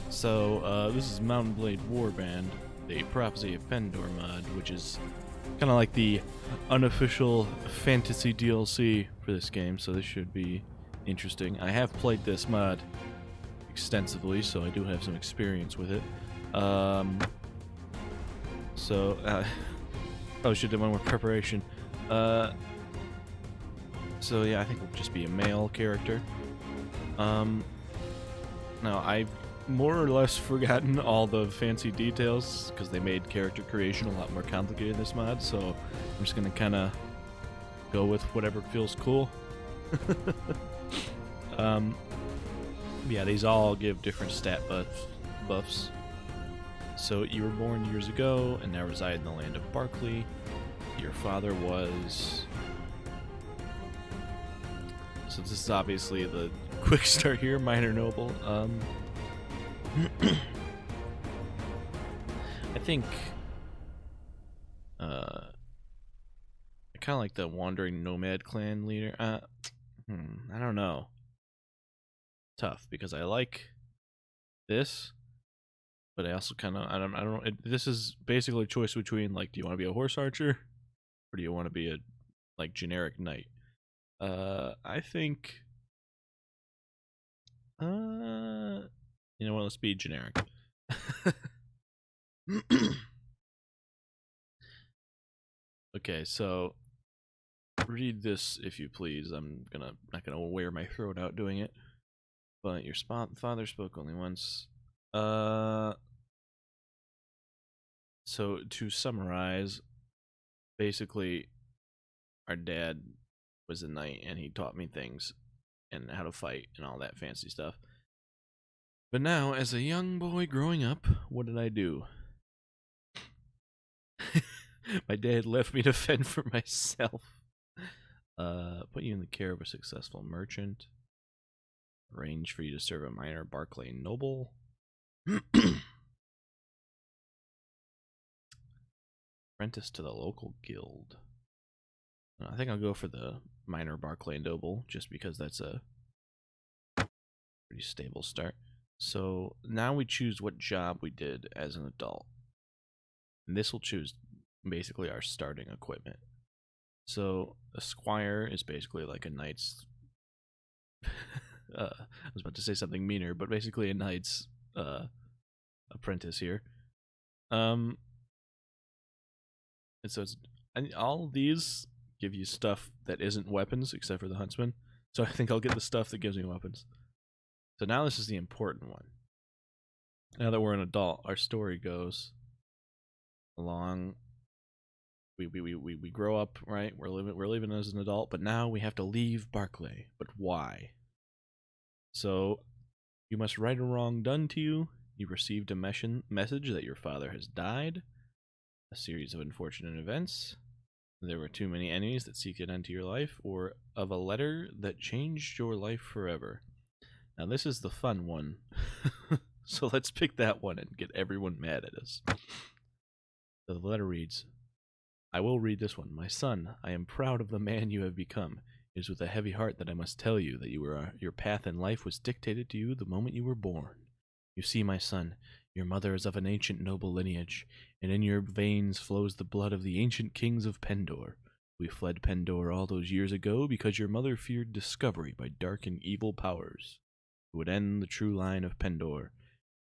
So, this is Mountain Blade Warband, the Prophecy of Pendor mod, which is kind of like the unofficial fantasy DLC for this game, so this should be interesting. I have played this mod extensively, so I do have some experience with it. Probably should have done one more preparation. So yeah, I think it'll just be a male character. Now, I've more or less forgotten all the fancy details because they made character creation a lot more complicated in this mod, so I'm just gonna kind of go with whatever feels cool. Yeah, these all give different stat buffs. So you were born years ago and now reside in the land of Barclay. Your father was... So this is obviously the quick start here, minor noble. I think I kind of like the wandering nomad clan leader. I don't know. Tough because I like this, but I also kind of I don't. This is basically a choice between, like, do you want to be a horse archer or do you want to be a like generic knight? I think you know what? Let's be generic. Okay, so read this if you please. I'm not gonna wear my throat out doing it. But your father spoke only once. So to summarize, basically, our dad was a knight and he taught me things and how to fight and all that fancy stuff. But now, as a young boy growing up, what did I do? My dad left me to fend for myself. Put you in the care of a successful merchant. Arrange for you to serve a minor Barclay noble. Apprentice to the local guild. I think I'll go for the minor Barclay noble, just because that's a pretty stable start. So now we choose what job we did as an adult. And this will choose basically our starting equipment. So a squire is basically like a knight's... I was about to say something meaner, but basically a knight's apprentice here. And so all of these give you stuff that isn't weapons, except for the huntsman. So I think I'll get the stuff that gives me weapons. So now this is the important one. Now that we're an adult, our story goes along. We grow up, right? We're living as an adult, but now we have to leave Barclay. But why? So you must right a wrong done to you. You received a message that your father has died. A series of unfortunate events. There were too many enemies that seek an end to your life, or of a letter that changed your life forever. Now this is the fun one. So let's pick that one and get everyone mad at us. The letter reads, I will read this one. My son, I am proud of the man you have become. It is with a heavy heart that I must tell you that your path in life was dictated to you the moment you were born. You see, my son, your mother is of an ancient noble lineage, and in your veins flows the blood of the ancient kings of Pendor. We fled Pendor all those years ago because your mother feared discovery by dark and evil powers who would end the true line of Pendor.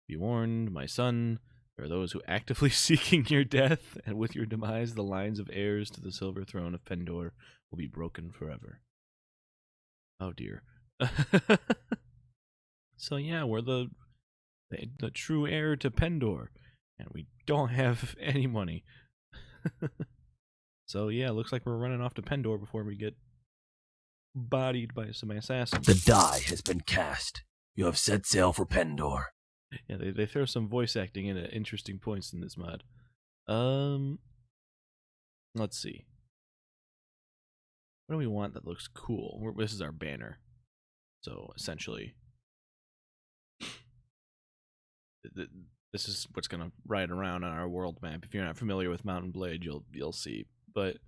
Be warned, my son, there are those who actively seeking your death, and with your demise the lines of heirs to the silver throne of Pendor will be broken forever. Oh dear. So yeah, we're the true heir to Pendor, and we don't have any money. So yeah, looks like we're running off to Pendor before we get bodied by some assassins. The die has been cast. You have set sail for Pendor. Yeah, they throw some voice acting in at interesting points in this mod. Let's see. What do we want that looks cool? This is our banner. So essentially, this is what's gonna ride around on our world map. If you're not familiar with Mountain Blade, you'll see. But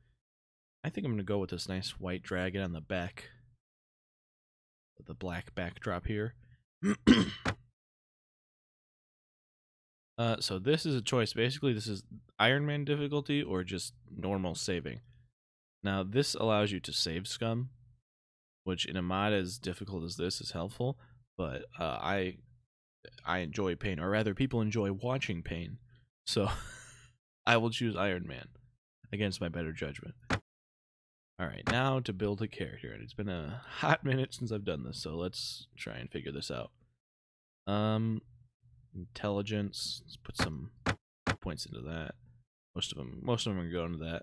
I think I'm gonna go with this nice white dragon on the back, with the black backdrop here. So this is a choice. Basically, this is Iron Man difficulty or just normal saving. Now, this allows you to save scum, which in a mod as difficult as this is helpful, but I enjoy pain, or rather, people enjoy watching pain. So I will choose Iron Man against my better judgment. All right, now to build a character, and it's been a hot minute since I've done this, so let's try and figure this out. Intelligence. Let's put some points into that. Most of them are going to that.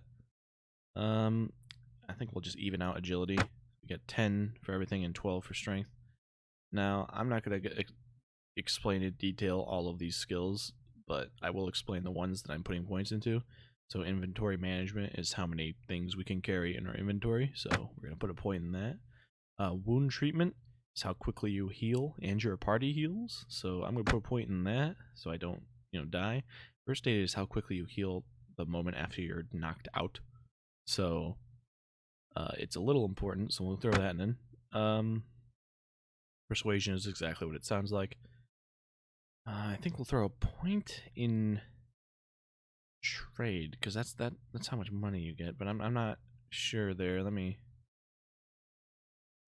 I think we'll just even out agility. We get 10 for everything and 12 for strength. Now, I'm not going to explain in detail all of these skills, but I will explain the ones that I'm putting points into. So inventory management is how many things we can carry in our inventory, so we're going to put a point in that. Wound treatment is how quickly you heal and your party heals, so I'm going to put a point in that so I don't, die. First aid is how quickly you heal the moment after you're knocked out. So it's a little important, so we'll throw that in. Persuasion is exactly what it sounds like. I think we'll throw a point in trade because that's how much money you get, but I'm not sure there. Let me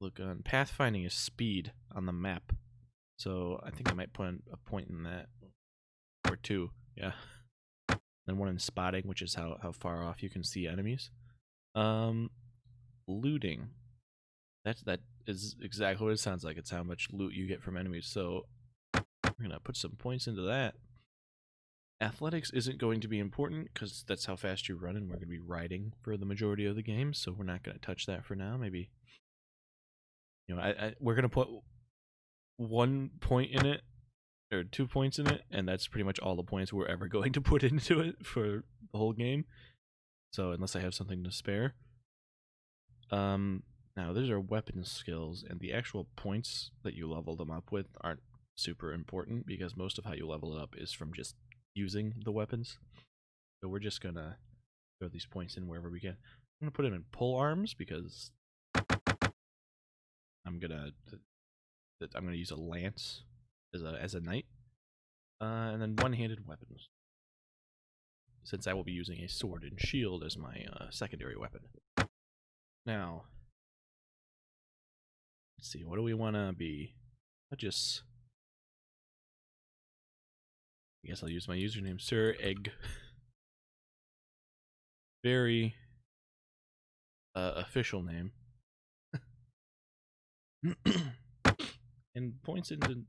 look on pathfinding is speed on the map, so I think I might put a point in that, or two, yeah. Then one in spotting, which is how far off you can see enemies. Looting. That is exactly what it sounds like. It's how much loot you get from enemies. So we're gonna put some points into that. Athletics isn't going to be important because that's how fast you run, and we're gonna be riding for the majority of the game. So we're not gonna touch that for now. Maybe, we're gonna put 1 point in it or 2 points in it, and that's pretty much all the points we're ever going to put into it for the whole game. So unless I have something to spare. Now these are weapon skills, and the actual points that you level them up with aren't super important because most of how you level it up is from just using the weapons. So we're just gonna throw these points in wherever we can. I'm gonna put them in pole arms because I'm gonna use a lance as a knight, and then one-handed weapons, since I will be using a sword and shield as my secondary weapon. Now, let's see, what do we want to be? I guess I'll use my username, Sir Egg. Very official name. And points into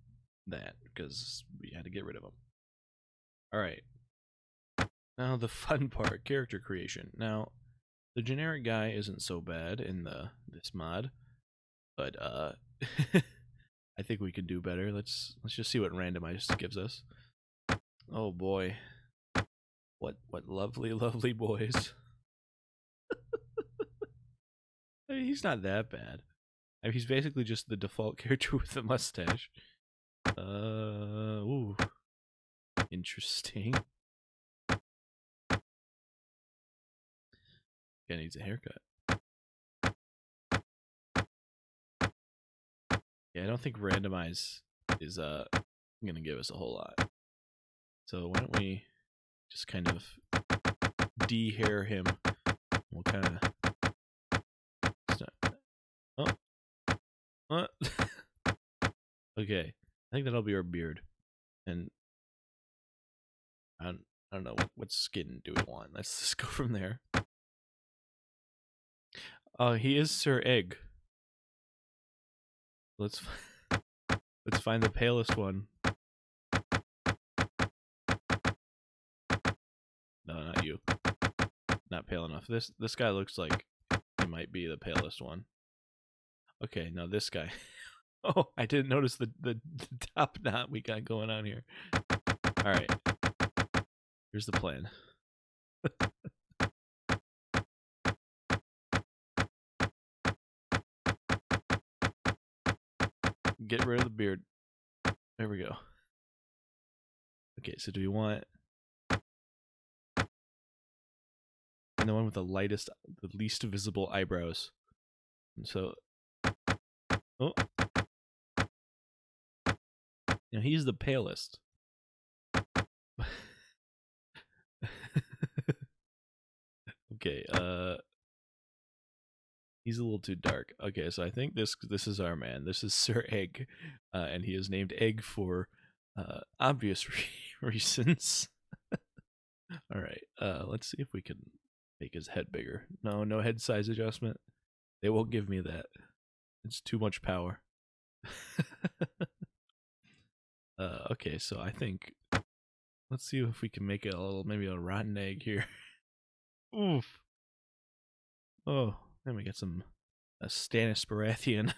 that because we had to get rid of them. Alright. Now the fun part, character creation. Now, the generic guy isn't so bad in this mod, but I think we could do better. Let's just see what randomized gives us. Oh boy. What lovely boys. I mean, he's not that bad. I mean, he's basically just the default character with a mustache. Ooh. Interesting. Guy needs a haircut. Yeah, I don't think randomize is gonna give us a whole lot. So why don't we just kind of de-hair him? We'll kind of oh what? Okay, I think that'll be our beard, and I don't know what skin do we want. Let's just go from there. He is Sir Egg. Let's find the palest one. No, not you. Not pale enough. This guy looks like he might be the palest one. Okay, now this guy. Oh, I didn't notice the top knot we got going on here. All right. Here's the plan. Get rid of the beard. There we go. Okay, so do we want the one with the least visible eyebrows? And so, oh, You know, he's the palest. Okay, he's a little too dark. Okay, so I think this is our man. This is Sir Egg, and he is named Egg for obvious reasons. All right, let's see if we can make his head bigger. No head size adjustment. They won't give me that. It's too much power. Okay, so I think let's see if we can make it a little, maybe a rotten egg here. Oof. Oh, then we get some Stannis Baratheon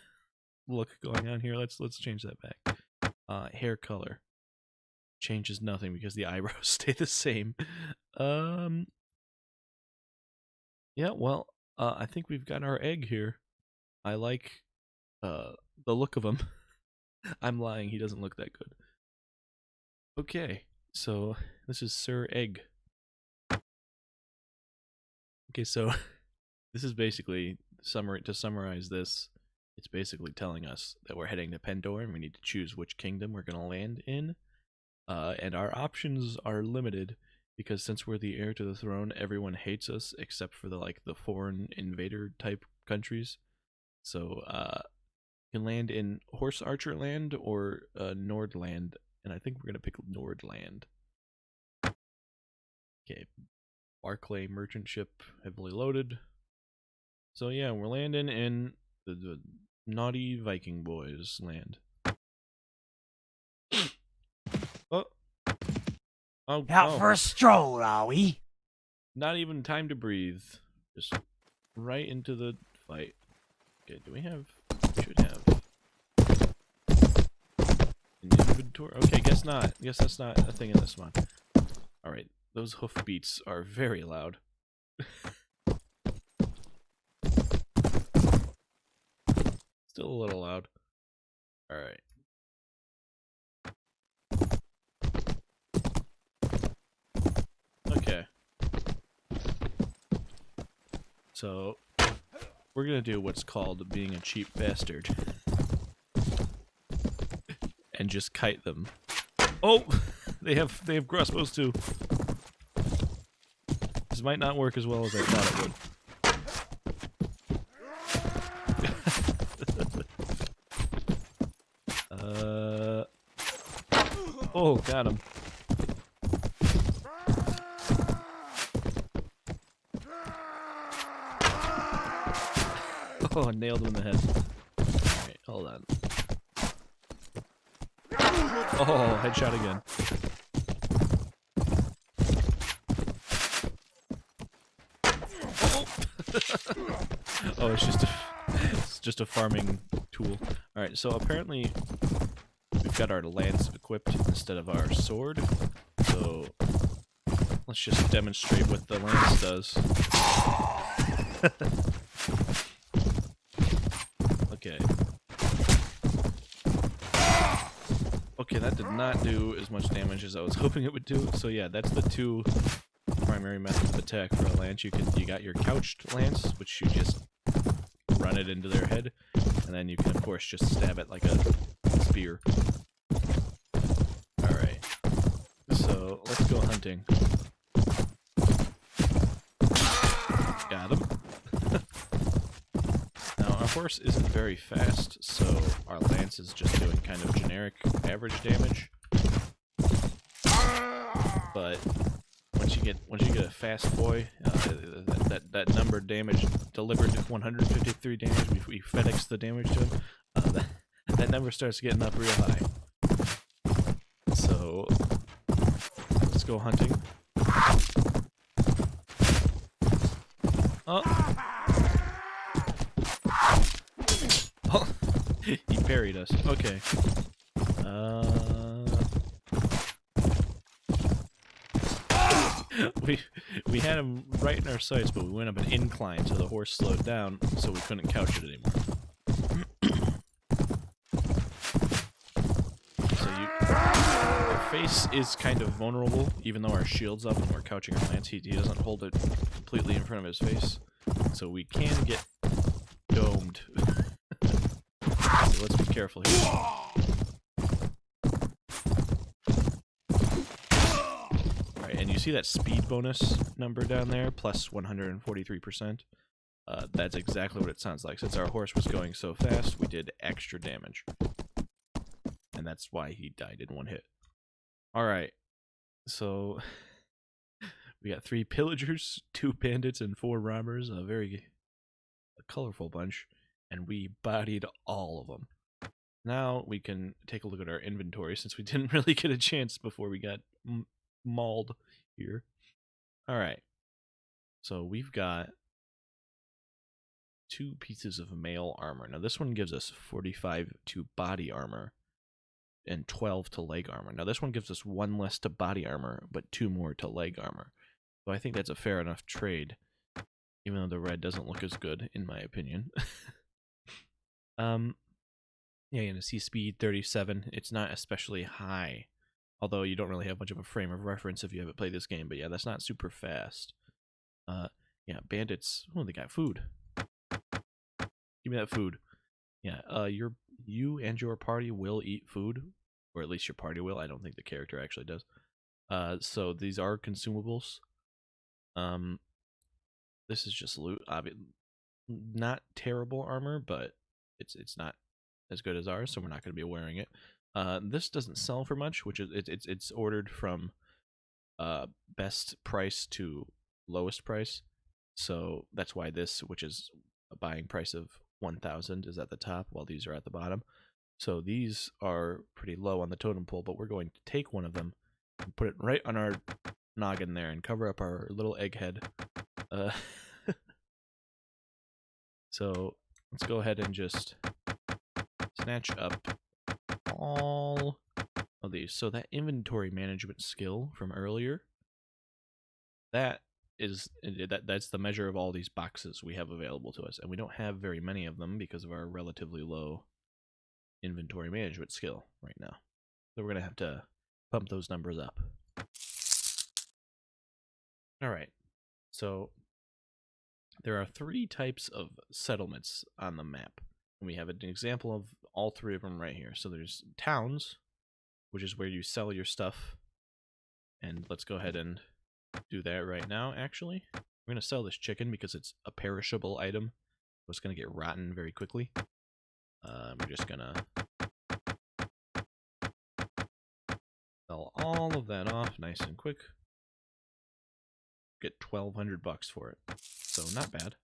look going on here. Let's change that back. Hair color changes nothing because the eyebrows stay the same. Yeah, well, I think we've got our egg here. I like the look of him. I'm lying, he doesn't look that good. Okay, so this is Sir Egg. Okay, so this is basically to summarize this. It's basically telling us that we're heading to Pendor and we need to choose which kingdom we're going to land in. And our options are limited because since we're the heir to the throne, everyone hates us except for the foreign invader type countries. So you can land in Horse Archer Land or Nordland, and I think we're gonna pick Nordland. Okay, Barclay merchant ship heavily loaded. So yeah, we're landing in the naughty Viking boys land. Out for a stroll, are we? Not even time to breathe. Just right into the fight. Okay, do we have... We should have... an inventory? Okay, guess not. Guess that's not a thing in this one. Alright, those hoofbeats are very loud. Still a little loud. Alright. Okay. So, we're gonna do what's called being a cheap bastard. And just kite them. Oh! They have crossbows too. This might not work as well as I thought it would. Oh, got him. Oh, nailed him in the head. Alright, hold on. Oh, headshot again. Oh, it's just a farming tool. Alright, so apparently we've got our lance equipped instead of our sword. So let's just demonstrate what the lance does. Okay. Okay, that did not do as much damage as I was hoping it would do. So yeah, that's the two primary methods of attack for a lance. You got your couched lance, which you just run it into their head, and then you can of course just stab it like a spear. Alright. So let's go hunting. Got him. Now our horse isn't very fast, so our lance is just doing kind of generic average damage. But once you get a fast boy, that number damage delivered 153 damage. We FedEx the damage to him. That number starts getting up real high. So let's go hunting. Oh, oh. He parried us. Okay. We had him right in our sights, but we went up an incline, so the horse slowed down, so we couldn't couch it anymore. So our face is kind of vulnerable, even though our shield's up and we're couching our lance. He doesn't hold it completely in front of his face, so we can get domed. So let's be careful here. see that speed bonus number down there, plus 143%? That's exactly what it sounds like. Since our horse was going so fast, we did extra damage. And that's why he died in one hit. Alright, so we got 3 pillagers, 2 bandits, and 4 robbers. A very colorful bunch. And we bodied all of them. Now we can take a look at our inventory, since we didn't really get a chance before we got mauled here. Alright, so we've got 2 pieces of mail armor. Now this one gives us 45 to body armor and 12 to leg armor. Now this one gives us 1 less to body armor, but 2 more to leg armor. So I think that's a fair enough trade, even though the red doesn't look as good, in my opinion. Yeah, you see speed 37. It's not especially high, although you don't really have much of a frame of reference if you haven't played this game. But yeah, that's not super fast. Yeah, bandits. Oh, they got food. Give me that food. Yeah, you and your party will eat food, or at least your party will. I don't think the character actually does. So these are consumables. This is just loot. Not terrible armor, but it's not as good as ours, so we're not going to be wearing it. This doesn't sell for much, which is it's ordered from best price to lowest price. So that's why this, which is a buying price of 1,000, is at the top, while these are at the bottom. So these are pretty low on the totem pole, but we're going to take one of them and put it right on our noggin there and cover up our little egghead. So let's go ahead and just snatch up all of these. So that inventory management skill from earlier, that's the measure of all these boxes we have available to us, and we don't have very many of them because of our relatively low inventory management skill right now. So we're gonna have to pump those numbers up. All right, so there are 3 types of settlements on the map, and we have an example of all 3 of them right here. So there's towns, which is where you sell your stuff, and let's go ahead and do that right now. Actually, we're going to sell this chicken because it's a perishable item, so it's going to get rotten very quickly. We're just going to sell all of that off nice and quick. Get 1,200 bucks for it, so not bad.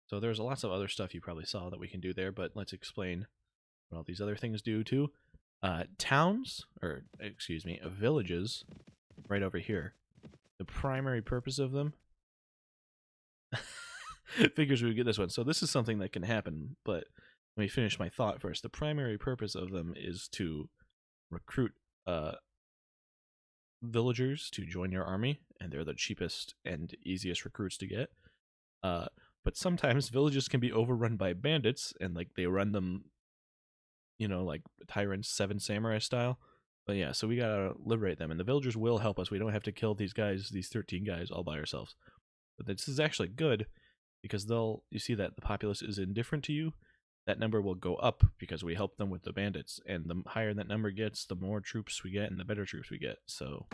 So there's lots of other stuff you probably saw that we can do there, but let's explain what all these other things do too. Towns, or excuse me, villages, right over here. The primary purpose of them, figures we would get this one. So this is something that can happen, but let me finish my thought first. The primary purpose of them is to recruit villagers to join your army, and they're the cheapest and easiest recruits to get. But sometimes villages can be overrun by bandits, and like they run them, you know, like tyrants, 7 Samurai style. But yeah, so we gotta liberate them, and the villagers will help us. We don't have to kill these guys, these 13 guys, all by ourselves. But this is actually good, because you see that the populace is indifferent to you. That number will go up because we help them with the bandits, and the higher that number gets, the more troops we get and the better troops we get. So,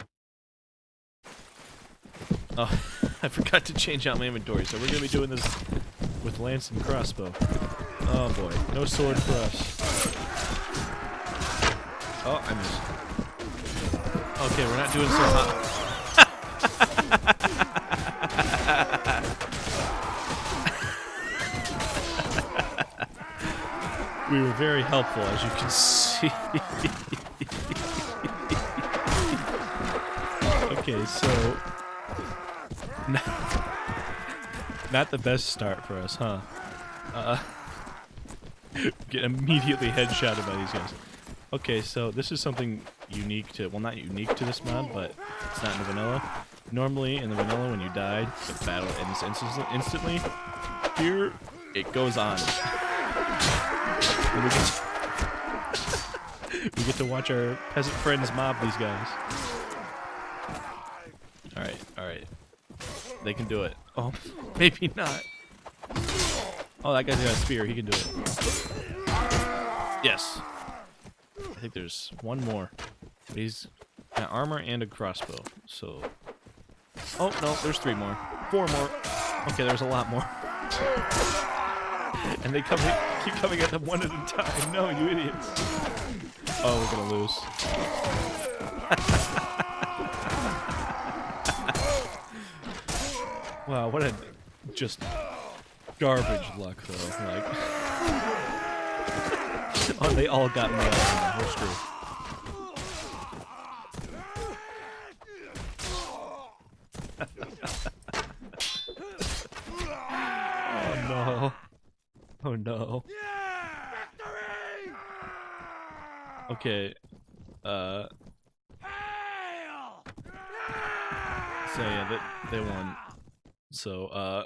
oh, I forgot to change out my inventory, so we're gonna be doing this with lance and crossbow. Oh boy, no sword for us. Oh, I missed. Okay, we're not doing so hot. We were very helpful, as you can see. Okay, so not the best start for us, huh? Get immediately headshotted by these guys. Okay, so this is something unique to, well, not unique to this mod, but it's not in the vanilla. Normally, in the vanilla, when you die, the battle ends instantly. Here, it goes on. And we get to watch our peasant friends mob these guys. Alright, alright. They can do it. Oh, maybe not. Oh, that guy's got a spear. He can do it. Yes. I think there's one more. But he's got armor and a crossbow. So Oh, no, there's 3 more. 4 more. Okay, there's a lot more. And they keep coming at them one at a time. No, you idiots. Oh, we're gonna lose. Wow, what a just garbage luck, though. Like, oh, they all got me out. We're screwed. Oh no! Oh no! Okay. So yeah, they won. So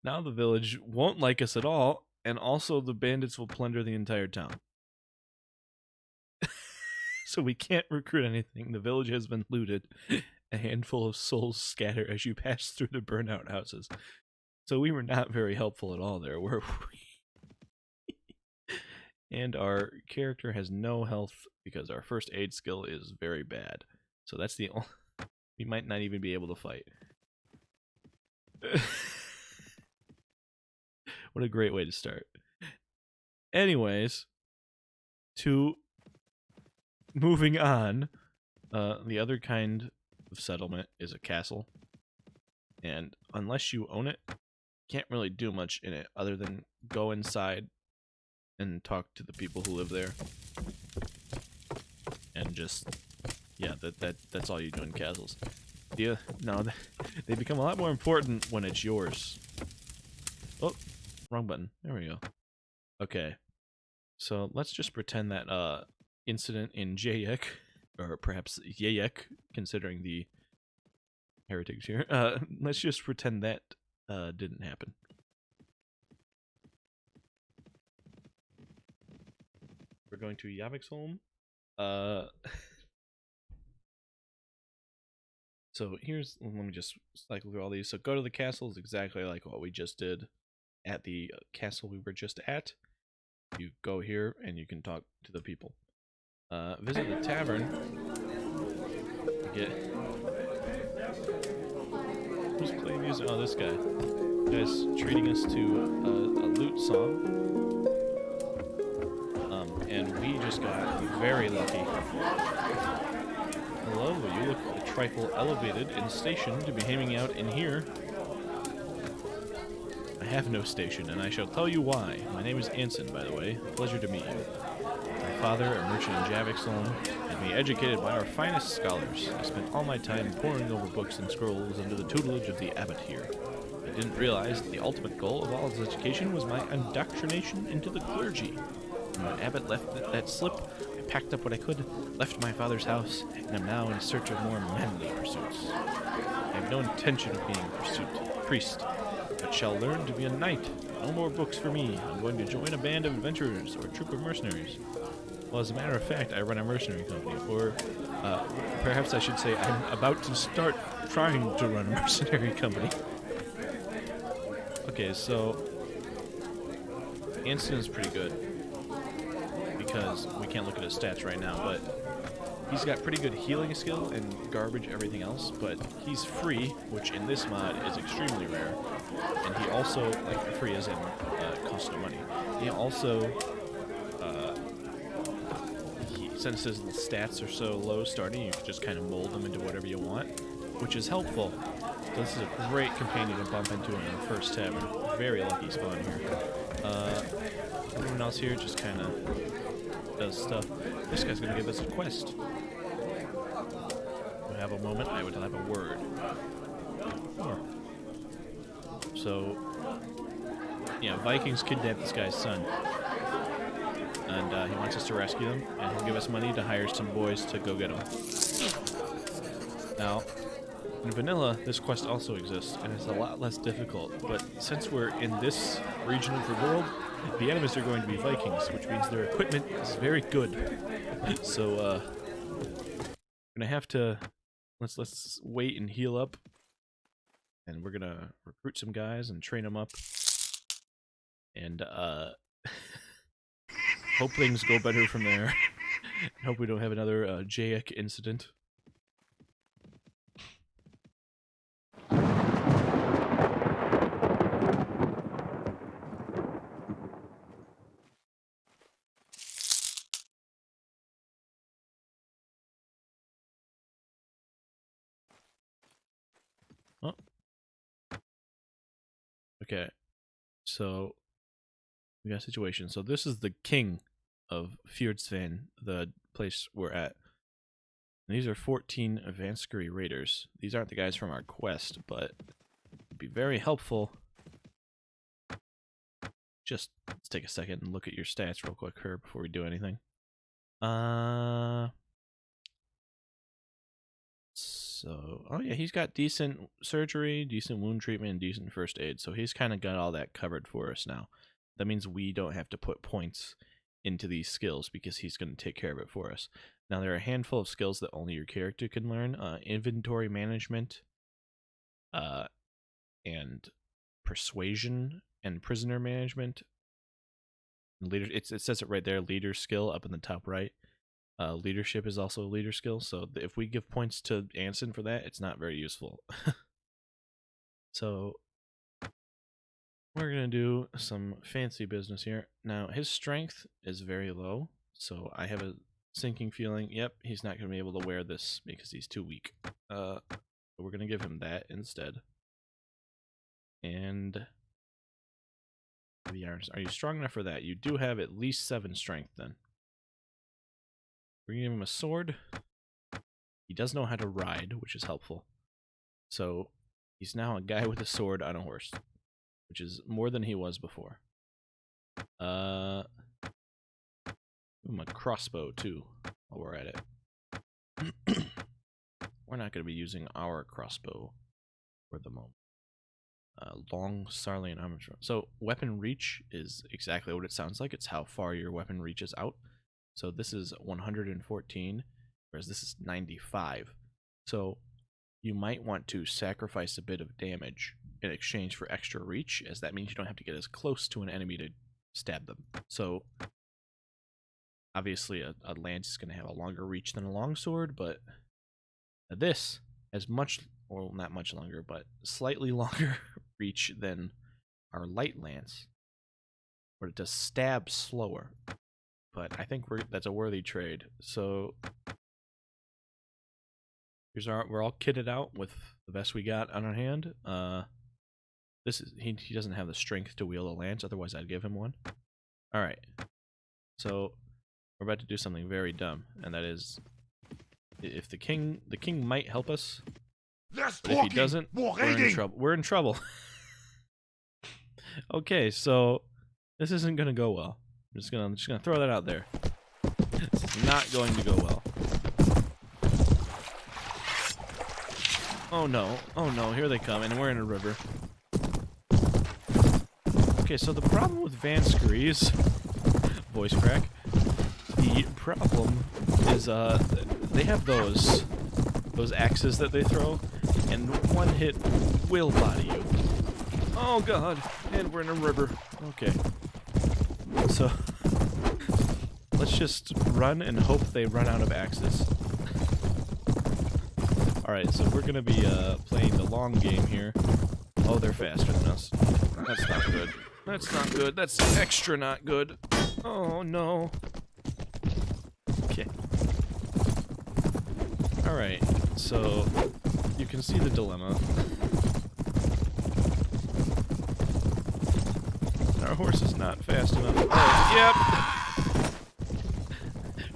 now the village won't like us at all, and also the bandits will plunder the entire town. So we can't recruit anything. The village has been looted. A handful of souls scatter as you pass through the burnout houses. So we were not very helpful at all there, were we? And our character has no health because our first aid skill is very bad. So that's the only... We might not even be able to fight. What a great way to start. Anyways, moving on, the other kind of settlement is a castle. And unless you own it, you can't really do much in it other than go inside and talk to the people who live there. And just, yeah, that's all you do in castles. Yeah, no, they become a lot more important when it's yours. Oh, wrong button. There we go. Okay. So let's just pretend that incident in Jayek, or perhaps Yayek, considering the heretics here. Let's just pretend that didn't happen. We're going to Yaviksholm. So here's, let me just cycle through all these. So go to the castle is exactly like what we just did at the castle we were just at. You go here and you can talk to the people. Visit the tavern. Who's playing music? Oh, this guy. This guy's treating us to a lute song. And we just got very lucky. Hello, you look a trifle elevated in station to be hanging out in here. I have no station, and I shall tell you why. My name is Anson, by the way. Pleasure to meet you. My father, a merchant in Javiksholm, had me educated by our finest scholars. I spent all my time poring over books and scrolls under the tutelage of the abbot here. I didn't realize that the ultimate goal of all his education was my indoctrination into the clergy. When the abbot left that slip, I packed up what I could, left my father's house, and am now in search of more manly pursuits. I have no intention of being a priest, but shall learn to be a knight. No more books for me. I'm going to join a band of adventurers or a troop of mercenaries. Well, as a matter of fact, I run a mercenary company, or perhaps I should say I'm about to start trying to run a mercenary company. Okay, so Anson is pretty good, because we can't look at his stats right now, but he's got pretty good healing skill and garbage everything else, but he's free, which in this mod is extremely rare. And he also, like, free as in cost no money. He also, since his stats are so low starting, you can just kind of mold them into whatever you want, which is helpful. So this is a great companion to bump into in our first tavern. Very lucky spawn here. Everyone else here just kind of does stuff. This guy's gonna give us a quest. If we have a moment, I would have a word. Oh. So, yeah, Vikings kidnapped this guy's son. And he wants us to rescue them, and he'll give us money to hire some boys to go get him. Now, in vanilla, this quest also exists, and it's a lot less difficult, but since we're in this region of the world, the enemies are going to be Vikings, which means their equipment is very good. So, we're gonna have to... Let's wait and heal up, and we're gonna recruit some guys and train them up, and, hope things go better from there. Hope we don't have another Jayek incident. Okay, so we got a situation. So this is the king of Fjordsvane, the place we're at. And these are 14 Vanskury raiders. These aren't the guys from our quest, but it'd be very helpful. Just let's take a second and look at your stats real quick here before we do anything. So, oh yeah, he's got decent surgery, decent wound treatment, and decent first aid. So he's kind of got all that covered for us now. That means we don't have to put points into these skills because he's going to take care of it for us. Now, there are a handful of skills that only your character can learn. Inventory management, and persuasion, and prisoner management. Leader, it says it right there, leader skill up in the top right. Leadership is also a leader skill, so if we give points to Anson for that, it's not very useful. So we're going to do some fancy business here. Now, his strength is very low, so I have a sinking feeling, yep, he's not going to be able to wear this because he's too weak. But we're going to give him that instead. And the irons. Are you strong enough for that? You do have at least 7 strength then. We're going to give him a sword. He does know how to ride, which is helpful. So he's now a guy with a sword on a horse, which is more than he was before. Give him a crossbow too, while we're at it. We're not going to be using our crossbow for the moment. Long Sarlian armor. So weapon reach is exactly what it sounds like. It's how far your weapon reaches out. So this is 114, whereas this is 95. So you might want to sacrifice a bit of damage in exchange for extra reach, as that means you don't have to get as close to an enemy to stab them. So obviously a lance is going to have a longer reach than a longsword, but this has much, well, not much longer, but slightly longer reach than our light lance, but it does stab slower. But I think that's a worthy trade. So here's we're all kitted out with the best we got on our hand. This is he doesn't have the strength to wield a lance, otherwise I'd give him one. All right, so we're about to do something very dumb, and that is, if the king might help us, but if he doesn't, we're in trouble. We're in trouble. Okay, so this isn't gonna go well. I'm just gonna throw that out there. It's not going to go well. Oh no, here they come, and we're in a river. Okay, so the problem with Vanskury's voice crack, the problem is they have those axes that they throw, and one hit will body you. Oh god, and we're in a river. Okay. So let's just run and hope they run out of axes. Alright, so we're gonna be playing the long game here. Oh, they're faster than us. That's not good. That's not good. That's extra not good. Oh no. Okay. Alright, so you can see the dilemma. Our horse is not fast enough. Oh, yep!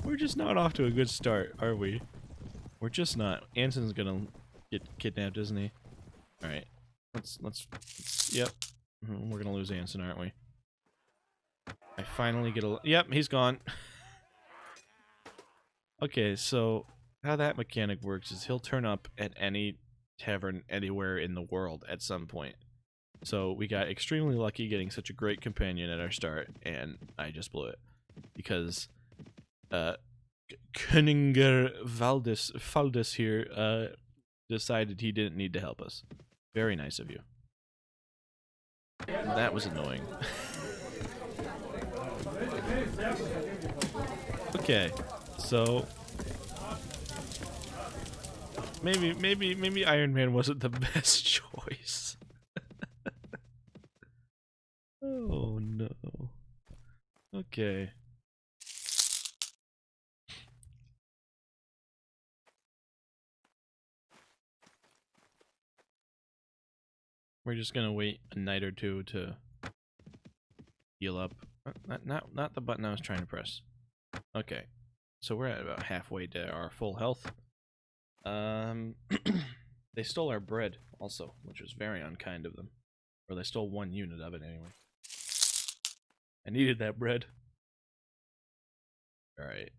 We're just not off to a good start, are we? We're just not. Anson's gonna get kidnapped, isn't he? Alright. Let's yep. We're gonna lose Anson, aren't we? I finally get a... Yep, he's gone. Okay, so how that mechanic works is he'll turn up at any tavern anywhere in the world at some point. So we got extremely lucky getting such a great companion at our start, and I just blew it. Because Königer Valdis here decided he didn't need to help us. Very nice of you. That was annoying. Okay, so maybe Iron Man wasn't the best choice. Oh no. Okay. We're just gonna wait a night or two to heal up. Not the button I was trying to press. Okay, so we're at about halfway to our full health. They stole our bread also, which was very unkind of them. Or they stole 1 unit of it anyway. I needed that bread. Alright.